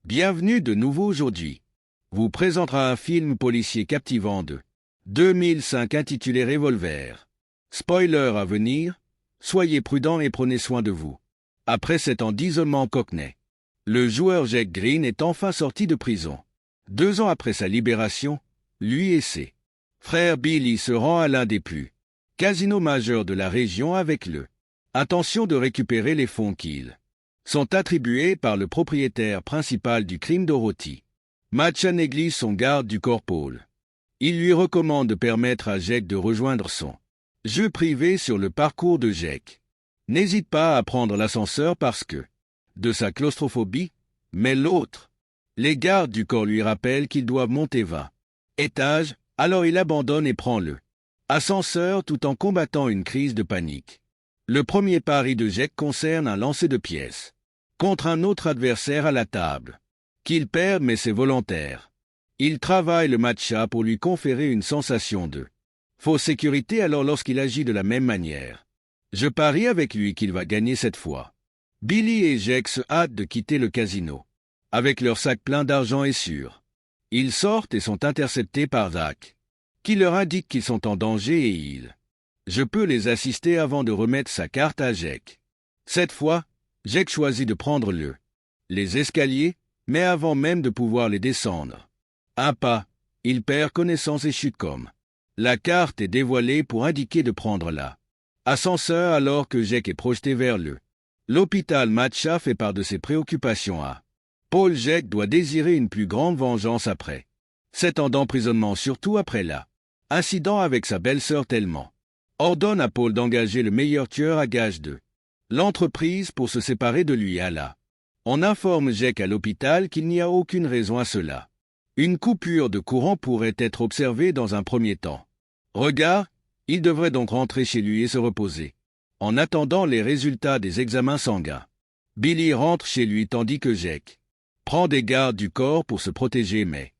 Bienvenue de nouveau aujourd'hui. Vous présentera un film policier captivant de 2005 intitulé Revolver. Spoiler à venir, soyez prudents et prenez soin de vous. Après 7 ans d'isolement cockney, le joueur Jack Green est enfin sorti de prison. 2 ans après sa libération, lui et ses frères Billy se rend à l'un des plus casinos majeurs de la région avec intention de récupérer les fonds qu'ils sont attribués par le propriétaire principal du crime Dorothy. Matcha néglige son garde du corps Paul. Il lui recommande de permettre à Jack de rejoindre son jeu privé sur le parcours de Jack. N'hésite pas à prendre l'ascenseur parce que, de sa claustrophobie, mais l'autre. Les gardes du corps lui rappellent qu'ils doivent monter 20 étages, alors il abandonne et prend ascenseur tout en combattant une crise de panique. Le premier pari de Jack concerne un lancer de pièces contre un autre adversaire à la table, qu'il perd mais c'est volontaire. Il travaille le match-up pour lui conférer une sensation de fausse sécurité alors lorsqu'il agit de la même manière. Je parie avec lui qu'il va gagner cette fois. Billy et Jack se hâtent de quitter le casino. Avec leur sac plein d'argent et sûr. Ils sortent et sont interceptés par Zach, qui leur indique qu'ils sont en danger et je peux les assister avant de remettre sa carte à Jack. Cette fois, Jack choisit de prendre les escaliers, mais avant même de pouvoir les descendre. Un pas, il perd connaissance et chute comme. La carte est dévoilée pour indiquer de prendre ascenseur alors que Jack est projeté vers l'hôpital. Matcha fait part de ses préoccupations à Paul. Jack doit désirer une plus grande vengeance après 7 ans d'emprisonnement, surtout après incident avec sa belle-sœur tellement. Ordonne à Paul d'engager le meilleur tueur à gages de l'entreprise pour se séparer de lui à On informe Jack à l'hôpital qu'il n'y a aucune raison à cela. Une coupure de courant pourrait être observée dans un premier temps. Regarde, il devrait donc rentrer chez lui et se reposer. En attendant les résultats des examens sanguins, Billy rentre chez lui tandis que Jack prend des gardes du corps pour se protéger mais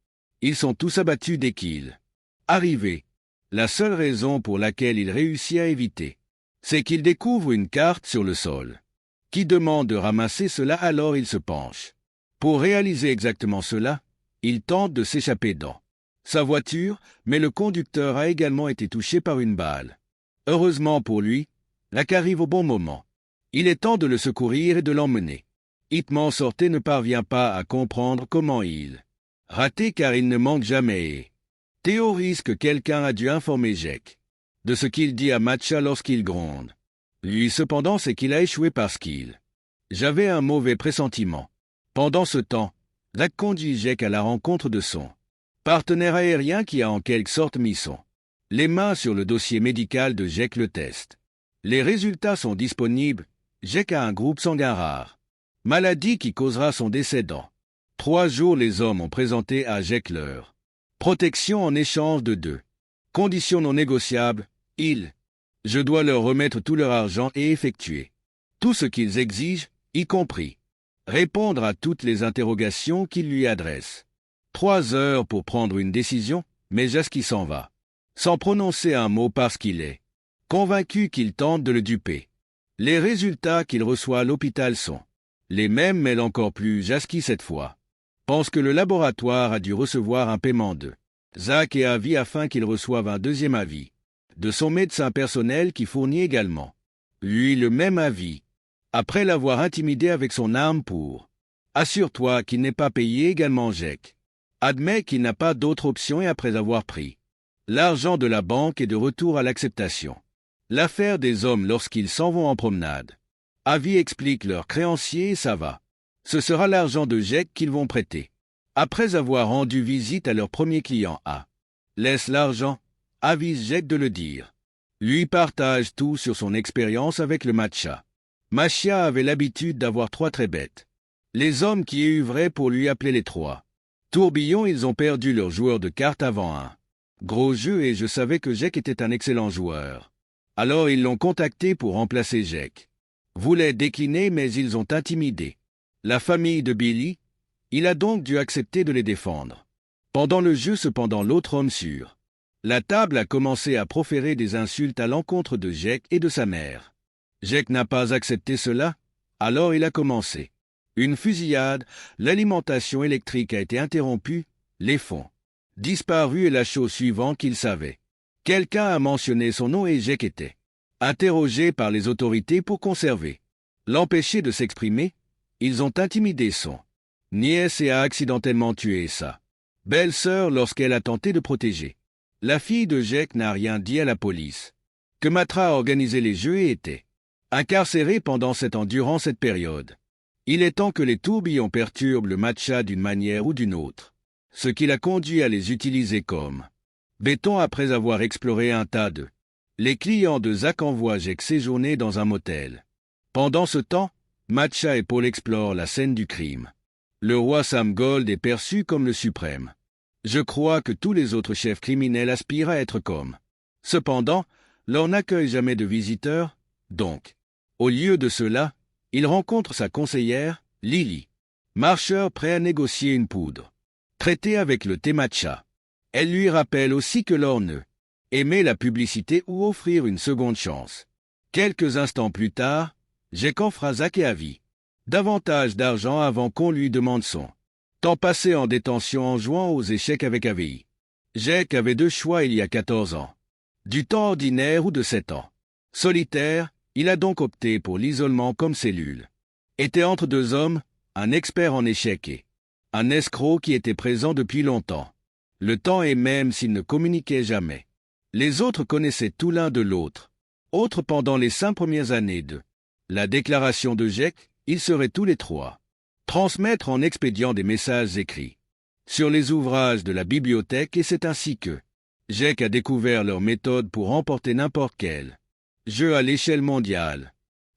ils sont tous abattus dès qu'il arrivé. La seule raison pour laquelle il réussit à éviter, c'est qu'il découvre une carte sur le sol, qui demande de ramasser cela alors il se penche. Pour réaliser exactement cela, il tente de s'échapper dans sa voiture, mais le conducteur a également été touché par une balle. Heureusement pour lui, Lac arrive au bon moment. Il est temps de le secourir et de l'emmener. Hitman sorté ne parvient pas à comprendre comment il raté car il ne manque jamais et théorise que quelqu'un a dû informer Jack de ce qu'il dit à Matcha lorsqu'il gronde. Lui cependant c'est qu'il a échoué parce j'avait un mauvais pressentiment. Pendant ce temps, Lac conduit Jack à la rencontre de son partenaire aérien qui a en quelque sorte mis les mains sur le dossier médical de Jack. Le test. Les résultats sont disponibles. Jack a un groupe sanguin rare, maladie qui causera son décès dans 3 jours. Les hommes ont présenté à Jack leur protection en échange de 2 conditions non négociables. Je dois leur remettre tout leur argent et effectuer tout ce qu'ils exigent, y compris répondre à toutes les interrogations qu'ils lui adressent. 3 heures pour prendre une décision, mais Jasky s'en va, sans prononcer un mot parce qu'il est convaincu qu'il tente de le duper. Les résultats qu'il reçoit à l'hôpital sont les mêmes, mais encore plus. Jasky cette fois pense que le laboratoire a dû recevoir un paiement de Zach et avis afin qu'il reçoive un deuxième avis de son médecin personnel qui fournit également lui le même avis. Après l'avoir intimidé avec son arme pour assure-toi qu'il n'est pas payé également. Jack admet qu'il n'a pas d'autre option et après avoir pris l'argent de la banque est de retour à l'acceptation. L'affaire des hommes lorsqu'ils s'en vont en promenade. Avi explique leurs créanciers et ça va. Ce sera l'argent de Jack qu'ils vont prêter. Après avoir rendu visite à leur premier client laisse l'argent, avise Jack de le dire. Lui partage tout sur son expérience avec le matcha. Machia avait l'habitude d'avoir 3 très bêtes. Les hommes qui œuvraient pour lui appeler les 3 tourbillons. Ils ont perdu leur joueur de cartes avant un gros jeu et je savais que Jack était un excellent joueur. Alors ils l'ont contacté pour remplacer Jack. Voulait décliner mais ils ont intimidé la famille de Billy. Il a donc dû accepter de les défendre. Pendant le jeu cependant l'autre homme sur la table a commencé à proférer des insultes à l'encontre de Jack et de sa mère. Jack n'a pas accepté cela, alors il a commencé Une fusillade, l'alimentation électrique a été interrompue, les fonds disparus et la chose suivante qu'il savait. Quelqu'un a mentionné son nom et Jake était interrogé par les autorités pour conserver. L'empêcher de s'exprimer, ils ont intimidé son nièce et a accidentellement tué sa belle-sœur lorsqu'elle a tenté de protéger. La fille de Jake n'a rien dit à la police. Que Matra a organisé les jeux et était incarcéré durant cette période. Il est temps que les tourbillons perturbent le matcha d'une manière ou d'une autre, ce qui l'a conduit à les utiliser comme béton après avoir exploré un tas de. Les clients de Zach envoient Jake séjourner dans un motel. Pendant ce temps, Matcha et Paul explorent la scène du crime. Le roi Sam Gold est perçu comme le suprême. Je crois que tous les autres chefs criminels aspirent à être comme. Cependant, l'on n'accueille jamais de visiteurs, donc. Au lieu de cela, il rencontre sa conseillère, Lily. Marcheur prêt à négocier une poudre traitée avec le thé matcha. Elle lui rappelle aussi que l'on ne aimer la publicité ou offrir une seconde chance. Quelques instants plus tard, Jake offre à Zach et Avi davantage d'argent avant qu'on lui demande son temps passé en détention en jouant aux échecs avec Avi. Jake avait deux choix il y a 14 ans. Du temps ordinaire ou de 7 ans. Solitaire, il a donc opté pour l'isolement comme cellule. Était entre deux hommes, un expert en échecs et un escroc qui était présent depuis longtemps. Le temps et même s'ils ne communiquaient jamais. Les autres connaissaient tout l'un de l'autre. Autre pendant les 5 premières années de la déclaration de Jake, ils seraient tous les trois transmettre en expédiant des messages écrits sur les ouvrages de la bibliothèque et c'est ainsi que Jake a découvert leur méthode pour remporter n'importe quel jeu à l'échelle mondiale.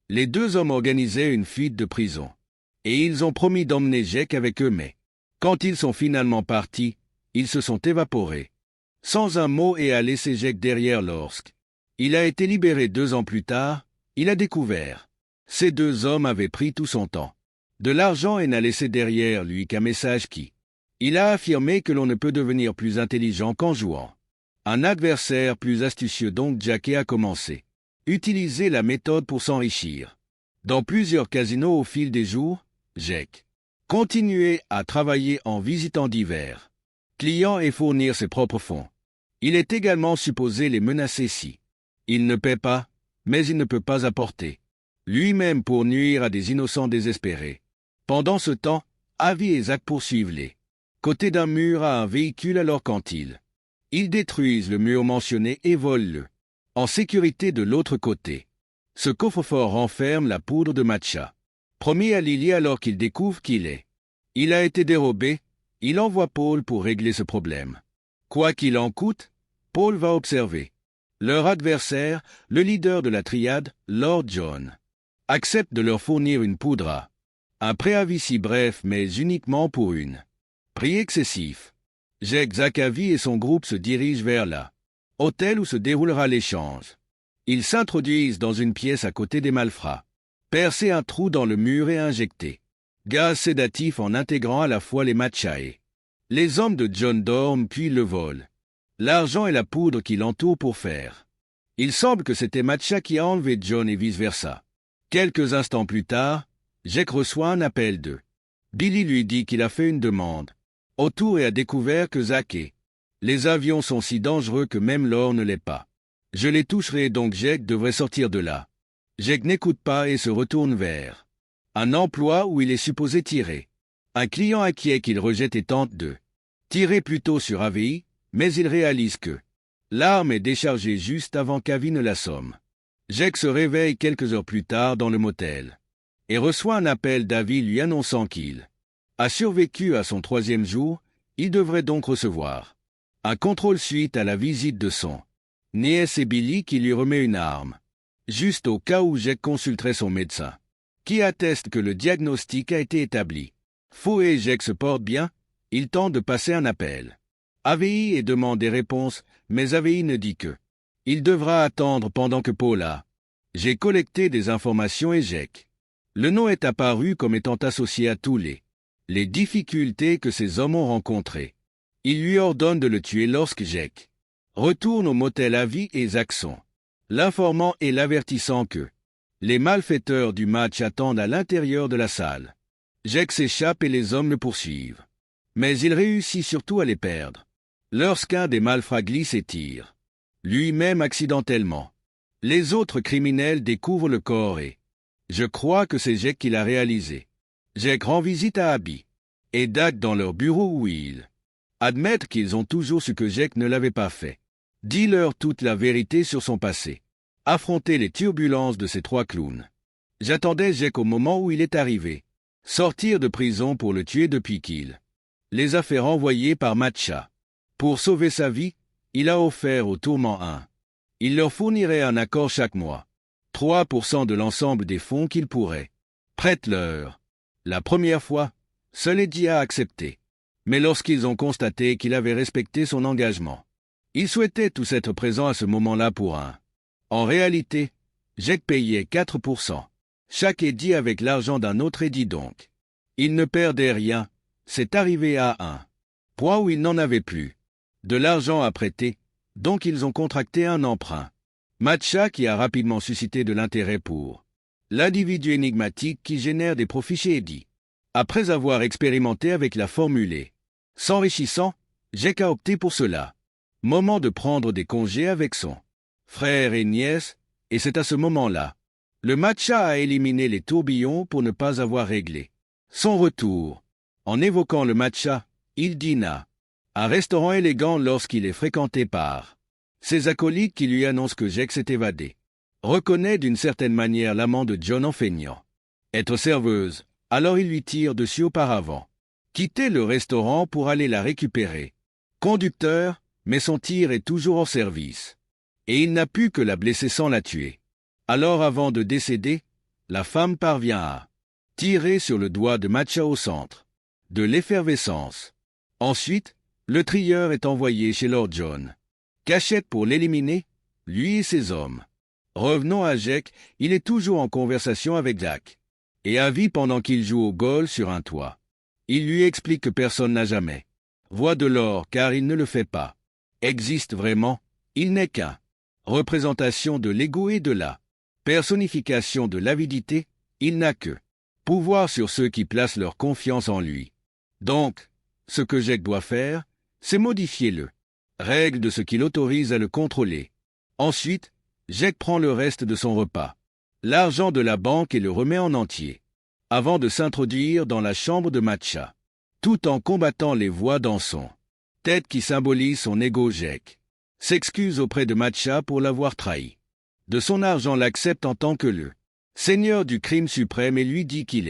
Les deux hommes organisaient une fuite de prison et ils ont promis d'emmener Jake avec eux mais quand ils sont finalement partis, ils se sont évaporés. Sans un mot et a laissé Jake derrière lorsque il a été libéré 2 ans plus tard, il a découvert. Ces deux hommes avaient pris tout son temps, de l'argent et n'a laissé derrière lui qu'un message qui. Il a affirmé que l'on ne peut devenir plus intelligent qu'en jouant. Un adversaire plus astucieux donc Jake a commencé. Utiliser la méthode pour s'enrichir. Dans plusieurs casinos au fil des jours, Jake continuait à travailler en visitant divers clients et fournir ses propres fonds. Il est également supposé les menacer si il ne paie pas, mais il ne peut pas apporter lui-même pour nuire à des innocents désespérés. Pendant ce temps, Avi et Zach poursuivent les côtés d'un mur à un véhicule alors quand ils détruisent le mur mentionné et volent le en sécurité de l'autre côté. Ce coffre-fort renferme la poudre de matcha. Promis à Lily alors qu'il découvre qu'il est. Il a été dérobé, il envoie Paul pour régler ce problème. Quoi qu'il en coûte, Paul va observer. Leur adversaire, le leader de la triade, Lord John, accepte de leur fournir une poudre à un préavis si bref mais uniquement pour une prix excessif. Jake Zakavi et son groupe se dirigent vers la hôtel où se déroulera l'échange. Ils s'introduisent dans une pièce à côté des malfrats, percer un trou dans le mur et injecter gaz sédatif en intégrant à la fois les matchas et les hommes de John dorment puis le volent. L'argent et la poudre qui l'entourent pour faire. Il semble que c'était Matcha qui a enlevé John et vice-versa. Quelques instants plus tard, Jake reçoit un appel de Billy lui dit qu'il a fait une demande autour et a découvert que Zach et les avions sont si dangereux que même l'or ne l'est pas. Je les toucherai donc Jake devrait sortir de là. Jake n'écoute pas et se retourne vers un emploi où il est supposé tirer. Un client inquiet qu'il rejette et tente de tirer plutôt sur AVI, mais il réalise que l'arme est déchargée juste avant qu'Avi ne l'assomme. Jake se réveille quelques heures plus tard dans le motel et reçoit un appel d'Avi lui annonçant qu'il a survécu à son 3e jour, il devrait donc recevoir un contrôle suite à la visite de son nièce et Billy qui lui remet une arme, juste au cas où Jake consulterait son médecin, qui atteste que le diagnostic a été établi. Faux et Jake se porte bien, il tente de passer un appel. AVI et demande des réponses, mais AVI ne dit que il devra attendre pendant que Paul a. J'ai collecté des informations et Jake. Le nom est apparu comme étant associé à tous les difficultés que ces hommes ont rencontrées. Il lui ordonne de le tuer lorsque Jake retourne au motel AVI et Zach sont l'informant et l'avertissant que les malfaiteurs du match attendent à l'intérieur de la salle. Jake s'échappe et les hommes le poursuivent. Mais il réussit surtout à les perdre. Lorsqu'un des malfrats glisse et tire, lui-même accidentellement, les autres criminels découvrent le corps et je crois que c'est Jake qui l'a réalisé. Jake rend visite à Abby et Dak dans leur bureau où ils admettent qu'ils ont toujours su que Jake ne l'avait pas fait. Dis-leur toute la vérité sur son passé. Affronter les turbulences de ces trois clowns. J'attendais Jake au moment où il est arrivé. Sortir de prison pour le tuer depuis qu'il les a fait renvoyer par Matcha. Pour sauver sa vie, il a offert au tourment un. Il leur fournirait un accord chaque mois. 3% de l'ensemble des fonds qu'il pourrait. Prête-leur. La première fois, seul Eddie a accepté. Mais lorsqu'ils ont constaté qu'il avait respecté son engagement, ils souhaitaient tous être présents à ce moment-là pour un. En réalité, Jake payait 4%. Chaque Eddie avec l'argent d'un autre Eddie donc. Ils ne perdaient rien, c'est arrivé à un point où ils n'en avaient plus de l'argent à prêter, donc ils ont contracté un emprunt. Matcha qui a rapidement suscité de l'intérêt pour l'individu énigmatique qui génère des profits chez Eddie. Après avoir expérimenté avec la formule s'enrichissant, Jake a opté pour cela. Moment de prendre des congés avec son frère et nièce, et c'est à ce moment-là. Le Matcha a éliminé les tourbillons pour ne pas avoir réglé son retour. En évoquant le Matcha, il dîna un restaurant élégant lorsqu'il est fréquenté par ses acolytes qui lui annoncent que Jake s'est évadé. Reconnaît d'une certaine manière l'amant de John en feignant être serveuse, alors il lui tire dessus auparavant. Quitter le restaurant pour aller la récupérer. Conducteur, mais son tir est toujours en service. Et il n'a pu que la blesser sans la tuer. Alors avant de décéder, la femme parvient à tirer sur le doigt de Matcha au centre de l'effervescence. Ensuite, le trieur est envoyé chez Lord John. Cachette pour l'éliminer, lui et ses hommes. Revenons à Jake, il est toujours en conversation avec Jack. Et Abby pendant qu'il joue au golf sur un toit. Il lui explique que personne n'a jamais voie de l'or car il ne le fait pas. Existe vraiment, il n'est qu'un représentation de l'ego et de la personnification de l'avidité, il n'a que pouvoir sur ceux qui placent leur confiance en lui. Donc, ce que Jake doit faire, c'est modifier le règle de ce qui l'autorise à le contrôler. Ensuite, Jake prend le reste de son repas, l'argent de la banque et le remet en entier, avant de s'introduire dans la chambre de Matcha, tout en combattant les voix dans son tête qui symbolise son ego. Jake s'excuse auprès de Matcha pour l'avoir trahi. De son argent l'accepte en tant que le seigneur du crime suprême et lui dit qu'il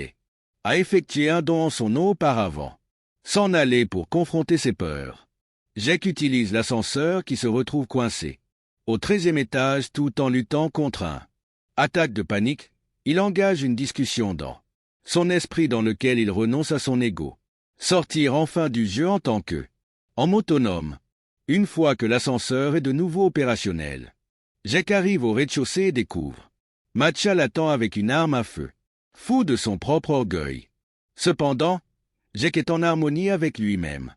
a effectué un don en son nom auparavant. S'en aller pour confronter ses peurs. Jake utilise l'ascenseur qui se retrouve coincé au 13e étage tout en luttant contre un attaque de panique. Il engage une discussion dans son esprit dans lequel il renonce à son ego. Sortir enfin du jeu en tant que homme autonome. Une fois que l'ascenseur est de nouveau opérationnel, Jake arrive au rez-de-chaussée et découvre Matcha l'attend avec une arme à feu, fou de son propre orgueil. Cependant, Jake est en harmonie avec lui-même,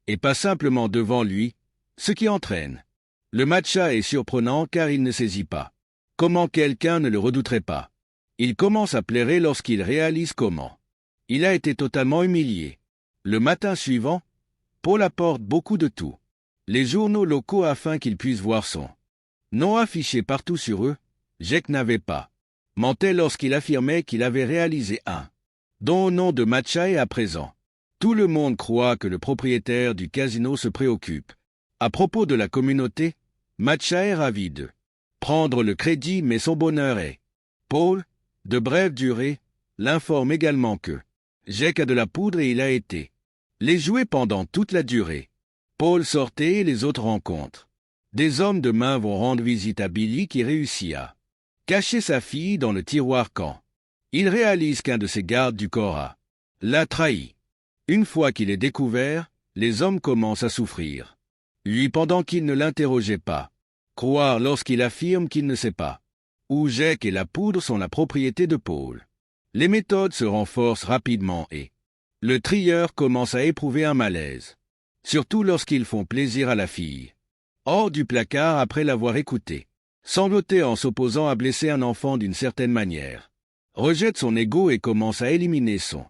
et pas simplement devant lui, ce qui entraîne. Le Matcha est surprenant car il ne saisit pas comment quelqu'un ne le redouterait pas. Il commence à pleurer lorsqu'il réalise comment il a été totalement humilié. Le matin suivant, Paul apporte beaucoup de tout. Les journaux locaux afin qu'ils puissent voir son nom affiché partout sur eux. Jake n'avait pas menti lorsqu'il affirmait qu'il avait réalisé un don au nom de Matcha et à présent. Tout le monde croit que le propriétaire du casino se préoccupe. À propos de la communauté, Matcha est ravi de prendre le crédit mais son bonheur est. Paul, de brève durée, l'informe également que Jake a de la poudre et il a été les jouer pendant toute la durée. Paul sortait et les autres rencontres. Des hommes de main vont rendre visite à Billy qui réussit à cacher sa fille dans le tiroir quand il réalise qu'un de ses gardes du corps l'a trahi. Une fois qu'il est découvert, les hommes commencent à souffrir. Lui pendant qu'il ne l'interrogeait pas. Croire lorsqu'il affirme qu'il ne sait pas où Jake et la poudre sont la propriété de Paul. Les méthodes se renforcent rapidement et le trieur commence à éprouver un malaise. Surtout lorsqu'ils font plaisir à la fille. Hors du placard après l'avoir écouté. Sangloter en s'opposant à blesser un enfant d'une certaine manière. Rejette son ego et commence à éliminer son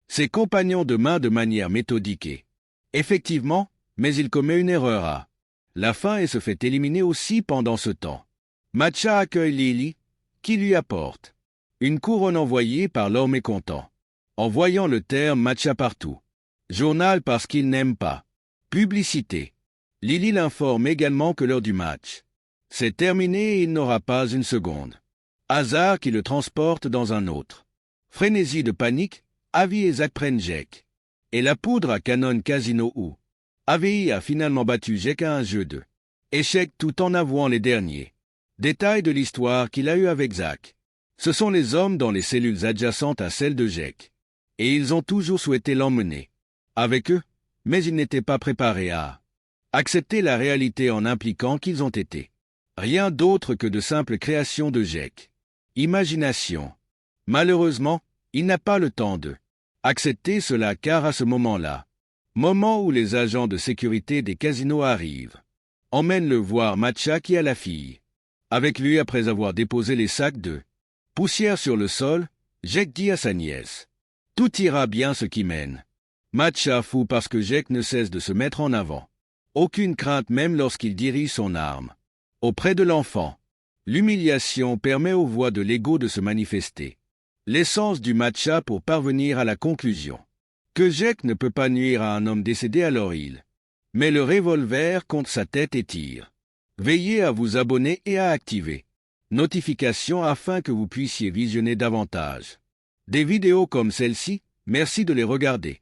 ses compagnons de main de manière méthodique et effectivement, mais il commet une erreur à la fin et se fait éliminer aussi pendant ce temps. Matcha accueille Lily, qui lui apporte une couronne envoyée par l'homme mécontent. En voyant le terme matcha partout. Journal parce qu'il n'aime pas. Publicité. Lily l'informe également que l'heure du match. C'est terminé et il n'aura pas une seconde. Hasard qui le transporte dans un autre. Frénésie de panique, Avi et Zach prennent Jack. Et la poudre à Canon Casino où Avi a finalement battu Jack à un jeu de échecs tout en avouant les derniers détails de l'histoire qu'il a eu avec Zach. Ce sont les hommes dans les cellules adjacentes à celles de Jack. Et ils ont toujours souhaité l'emmener avec eux, mais ils n'étaient pas préparés à accepter la réalité en impliquant qu'ils ont été rien d'autre que de simples créations de Jack. Imagination. Malheureusement, il n'a pas le temps de accepter cela car à ce moment-là, moment où les agents de sécurité des casinos arrivent, emmènent le voir Matcha qui a la fille avec lui après avoir déposé les sacs de poussière sur le sol. Jack dit à sa nièce: tout ira bien ce qui mène. Matcha fou parce que Jack ne cesse de se mettre en avant. Aucune crainte même lorsqu'il dirige son arme auprès de l'enfant. L'humiliation permet aux voix de l'ego de se manifester. L'essence du matcha pour parvenir à la conclusion que Jack ne peut pas nuire à un homme décédé alors il met le revolver contre sa tête et tire. Veillez à vous abonner et à activer notifications afin que vous puissiez visionner davantage des vidéos comme celle-ci. Merci de les regarder.